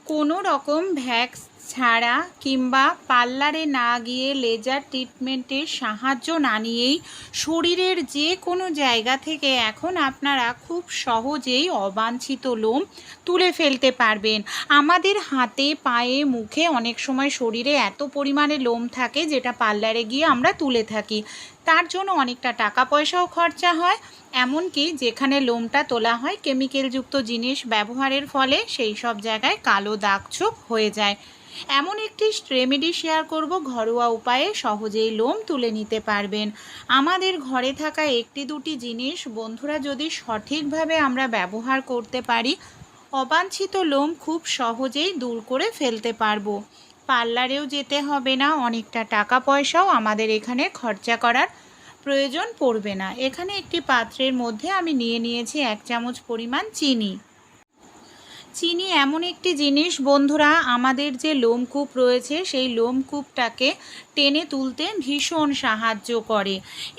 কোনো রকম ভ্যাক্স ছাড়া কিংবা পার্লারে না গিয়ে লেজার ট্রিটমেন্টের সাহায্য না নিয়েই শরীরের যে কোনো জায়গা থেকে এখন আপনারা খুব সহজেই অবাঞ্ছিত লোম তুলে ফেলতে পারবেন। আমাদের হাতে, পায়ে, মুখে অনেক সময় শরীরে এত পরিমাণে লোম থাকে যেটা পার্লারে গিয়ে আমরা তুলে থাকি। তার জন্য অনেকটা টাকা পয়সাও খরচা হয়, এমনকি যেখানে লোমটা তোলা হয় কেমিক্যালযুক্ত জিনিস ব্যবহারের ফলে সেই সব জায়গায় কালো দাগ ছোপ হয়ে যায়। এমন একটি রেমেডি শেয়ার করব, ঘরোয়া উপায়ে সহজেই লোম তুলে নিতে পারবেন। আমাদের ঘরে থাকা একটি দুটি জিনিস বন্ধুরা যদি সঠিকভাবে আমরা ব্যবহার করতে পারি, অবাঞ্ছিত লোম খুব সহজেই দূর করে ফেলতে পারবো। পার্লারেও যেতে হবে না, অনেকটা টাকা পয়সাও আমাদের এখানে খরচা করার প্রয়োজন পড়বে না। এখানে একটি পাত্রের মধ্যে আমি নিয়ে নিয়েছি 1 চামচ পরিমাণ চিনি। চিনি এমন একটি জিনিস বন্ধুরা, আমাদের যে লোমকূপ রয়েছে সেই লোমকূপটাকে টেনে তুলতে ভীষণ সাহায্য করে।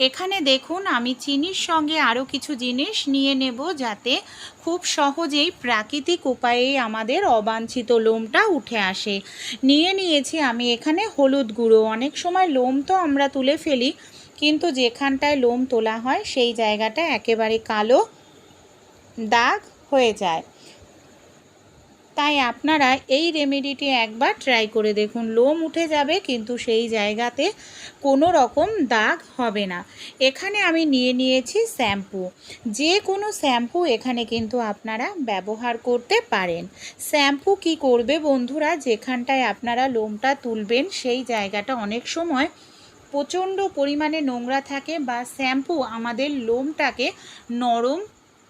এখানে দেখুন আমি চিনির সঙ্গে আরও কিছু জিনিস নিয়ে নেব যাতে খুব সহজেই প্রাকৃতিক উপায়ে আমাদের অবাঞ্ছিত লোমটা উঠে আসে। নিয়ে নিয়েছি আমি এখানে হলুদ গুঁড়ো। অনেক সময় লোম তো আমরা তুলে ফেলি, কিন্তু যেখানটায় লোম তোলা হয় সেই জায়গাটা একেবারে কালো দাগ হয়ে যায়। তাই আপনারা এই রেমেডিটি একবার ট্রাই করে দেখুন। লোম উঠে যাবে কিন্তু সেই জায়গাতে কোনো রকম দাগ হবে না। এখানে আমি নিয়ে নিয়েছি শ্যাম্পু। যে কোনো শ্যাম্পু এখানে কিন্তু আপনারা ব্যবহার করতে পারেন। শ্যাম্পু কি করবে বন্ধুরা, যেখানটায় আপনারা লোমটা তুলবেন সেই জায়গাটা অনেক সময় প্রচণ্ড পরিমাণে নোংরা থাকে, বা শ্যাম্পু আমাদের লোমটাকে নরম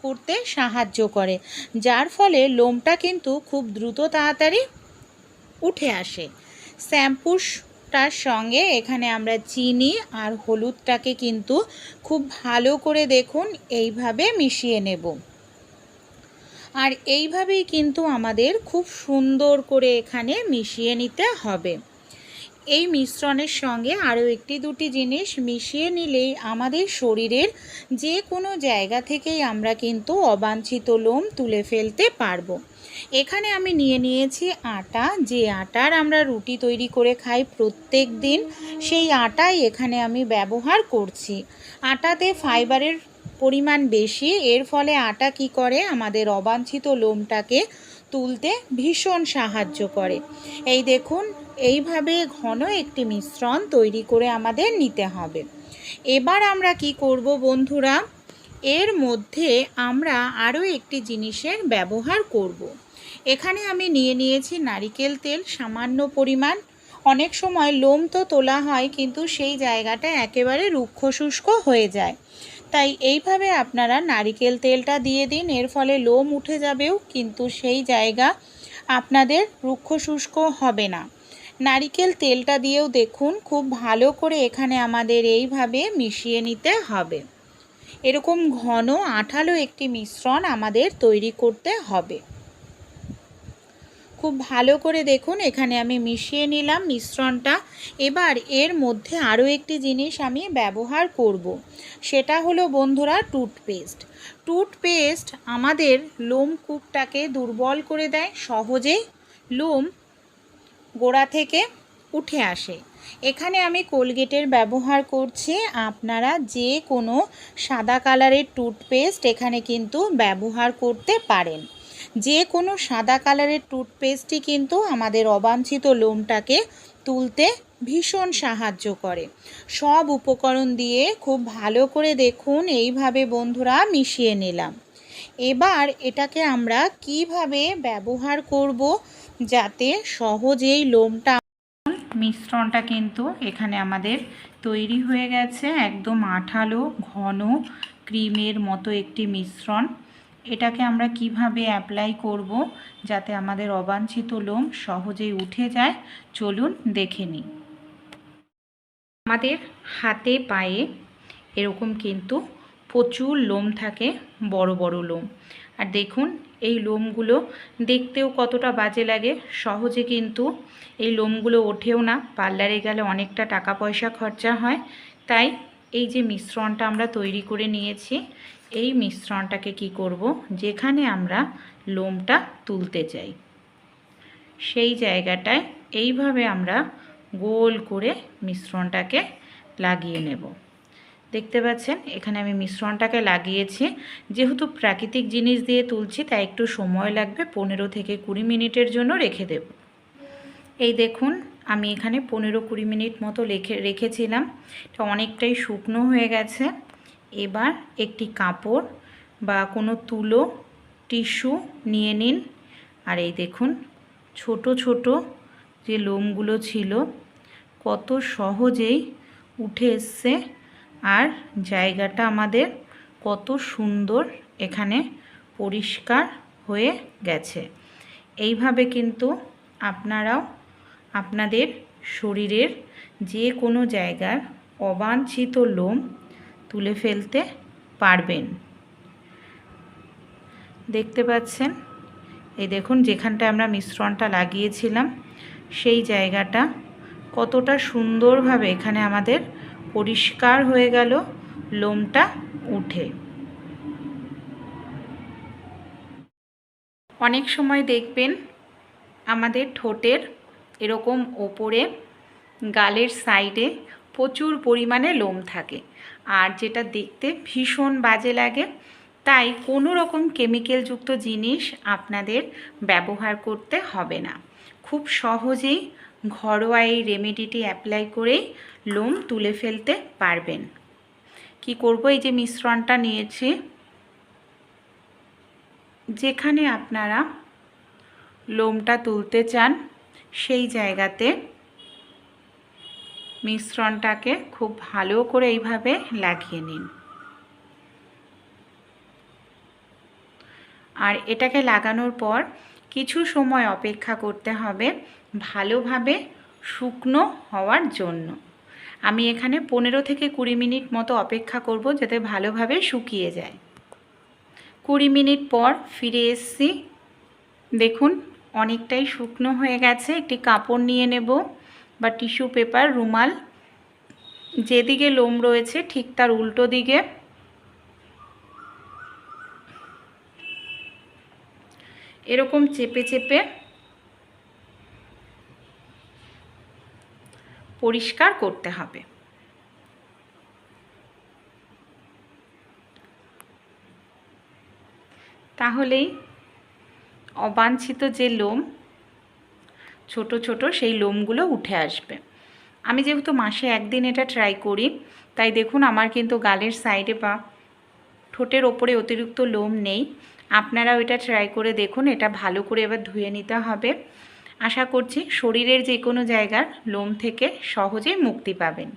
করতে সাহায্য করে, যার ফলে লোমটা কিন্তু খুব দ্রুত তাড়াতাড়ি উঠে আসে। শ্যাম্পুটার সঙ্গে এখানে আমরা চিনি আর হলুদটাকে কিন্তু খুব ভালো করে দেখুন এইভাবে মিশিয়ে নেব। আর এইভাবেই কিন্তু আমাদের খুব সুন্দর করে এখানে মিশিয়ে নিতে হবে। এই মিশ্রণের সঙ্গে আরও একটি দুটি জিনিস মিশিয়ে নিলেই আমাদের শরীরের যে কোনো জায়গা থেকেই আমরা কিন্তু অবাঞ্ছিত লোম তুলে ফেলতে পারবো। এখানে আমি নিয়ে নিয়েছি আটা। যে আটার আমরা রুটি তৈরি করে খাই প্রত্যেক দিন, সেই আটাই এখানে আমি ব্যবহার করছি। আটাতে ফাইবারের পরিমাণ বেশি, এর ফলে আটা কি করে আমাদের অবাঞ্ছিত লোমটাকে তুলতে ভীষণ সাহায্য করে। এই দেখুন এইভাবে ঘন একটি মিশ্রণ তৈরি করে আমাদের নিতে হবে। এবার আমরা কি করব বন্ধুরা, এর মধ্যে আমরা আরও একটি জিনিসের ব্যবহার করব। এখানে আমি নিয়ে নিয়েছি নারিকেল তেল সামান্য পরিমাণ। অনেক সময় লোম তো তোলা হয় কিন্তু সেই জায়গাটা একেবারে রুক্ষ শুষ্ক হয়ে যায়, তাই এইভাবে আপনারা নারিকেল তেলটা দিয়ে দিন। এর ফলে লোম উঠে যাবেও কিন্তু সেই জায়গা আপনাদের রুক্ষ শুষ্ক হবে না। নারিকেল তেলটা দিয়েও দেখুন খুব ভালো করে এখানে আমাদের এইভাবে মিশিয়ে নিতে হবে। এরকম ঘন আঠালো একটি মিশ্রণ আমাদের তৈরি করতে হবে। খুব ভালো করে দেখুন এখানে আমি মিশিয়ে নিলাম মিশ্রণটা। এবার এর মধ্যে আরও একটি জিনিস আমি ব্যবহার করব, সেটা হলো বন্ধুরা টুথপেস্ট। টুথপেস্ট আমাদের লোমকূপটাকে দুর্বল করে দেয়, সহজেই লোম গোড়া থেকে উঠে আসে। এখানে আমি কোলগেটের ব্যবহার করছি, আপনারা যে কোনো সাদা কালারের টুথপেস্ট এখানে কিন্তু ব্যবহার করতে পারেন। যে কোনো সাদা কালারের টুথপেস্টই কিন্তু আমাদের অবাঞ্ছিত লোমটাকে তুলতে ভীষণ সাহায্য করে। সব উপকরণ দিয়ে খুব ভালো করে দেখুন এইভাবে বন্ধুরা মিশিয়ে নিলাম। এবার এটাকে আমরা কিভাবে ব্যবহার করব যাতে সহজেই লোমটা, মিশ্রণটা কিন্তু এখানে আমাদের তৈরি হয়ে গেছে। একদম আঠালো ঘন ক্রিমের মতো একটি মিশ্রণ। এটাকে আমরা কিভাবে অ্যাপ্লাই করব যাতে আমাদের অবাঞ্ছিত লোম সহজেই উঠে যায়, চলুন দেখে নিই। আমাদের হাতে পায়ে এরকম কিন্তু প্রচুর লোম থাকে, বড় বড় লোম। আর দেখুন এই লোমগুলো দেখতেও কতটা বাজে লাগে, সহজে কিন্তু এই লোমগুলো ওঠেও না। পার্লারে গেলে অনেকটা টাকা পয়সা খরচা হয়। তাই এই যে মিশ্রণটা আমরা তৈরি করে নিয়েছি, এই মিশ্রণটাকে কি করব, যেখানে আমরা লোমটা তুলতে চাই সেই জায়গাটায় এইভাবে আমরা গোল করে মিশ্রণটাকে লাগিয়ে নেব। দেখতে পাচ্ছেন এখানে আমি মিশ্রণটাকে লাগিয়েছি। যেহেতু প্রাকৃতিক জিনিস দিয়ে তুলছি তাই একটু সময় লাগবে, 15 থেকে 20 মিনিটের জন্য রেখে দেব। এই দেখুন আমি এখানে 15-20 মিনিট মতো রেখেছিলাম। এটা অনেকটাই শুকনো হয়ে গেছে। এবার একটি কাপড় বা কোনো তুলো, টিস্যু নিয়ে নিন। আর এই দেখুন ছোট ছোট যে লোমগুলো ছিল কত সহজেই উঠে এসছে, আর জায়গাটা আমাদের কত সুন্দর এখানে পরিষ্কার হয়ে গেছে। এইভাবে কিন্তু আপনারাও আপনাদের শরীরের যে কোনো জায়গার অবাঞ্ছিত লোম তুলে ফেলতে পারবেন। দেখতে পাচ্ছেন এই দেখুন যেখানটা আমরা মিশ্রণটা লাগিয়েছিলাম সেই জায়গাটা কতটা সুন্দরভাবে এখানে আমাদের পরিষ্কার হয়ে গেল লোমটা উঠে। অনেক সময় দেখবেন আমাদের ঠোঁটের এরকম ওপরে গালের সাইডে প্রচুর পরিমাণে লোম থাকে, আর যেটা দেখতে ভীষণ বাজে লাগে। তাই কোনো রকম কেমিক্যালযুক্ত জিনিস আপনাদের ব্যবহার করতে হবে না। খুব সহজেই ঘরোয়া এই রেমেডিটি অ্যাপ্লাই করেই লোম তুলে ফেলতে পারবেন। কি করব, এই যে মিশ্রণটা নিয়েছি, যেখানে আপনারা লোমটা তুলতে চান সেই জায়গাতে মিশ্রণটাকে খুব ভালো করে এইভাবে লাগিয়ে নিন। আর এটাকে লাগানোর পর কিছু সময় অপেক্ষা করতে হবে ভালোভাবে শুকনো হওয়ার জন্য। আমি এখানে 15 থেকে 20 মিনিট মতো অপেক্ষা করব যাতে ভালোভাবে শুকিয়ে যায়। 20 মিনিট পর ফিরে এসেছি। দেখুন অনেকটাই শুকনো হয়ে গেছে। একটি কাপড় নিয়ে নেব বা টিস্যু পেপার, রুমাল, যেদিকে লোম রয়েছে ঠিক তার উল্টো দিকে এরকম চেপে চেপে পরিষ্কার করতে হবে। তাহলেই অবাঞ্ছিত যে লোম ছোট ছোট সেই লোমগুলো উঠে আসবে। আমি যেহেতু মাসে একদিন এটা ট্রাই করি তাই দেখুন আমার কিন্তু গালের সাইডে বা ঠোঁটের ওপরে অতিরিক্ত লোম নেই। আপনারাও এটা ট্রাই করে দেখুন। এটা ভালো করে এবার ধুয়ে নিতে হবে। আশা করছি শরীরের যে কোনো জায়গার লোম থেকে সহজেই মুক্তি পাবেন।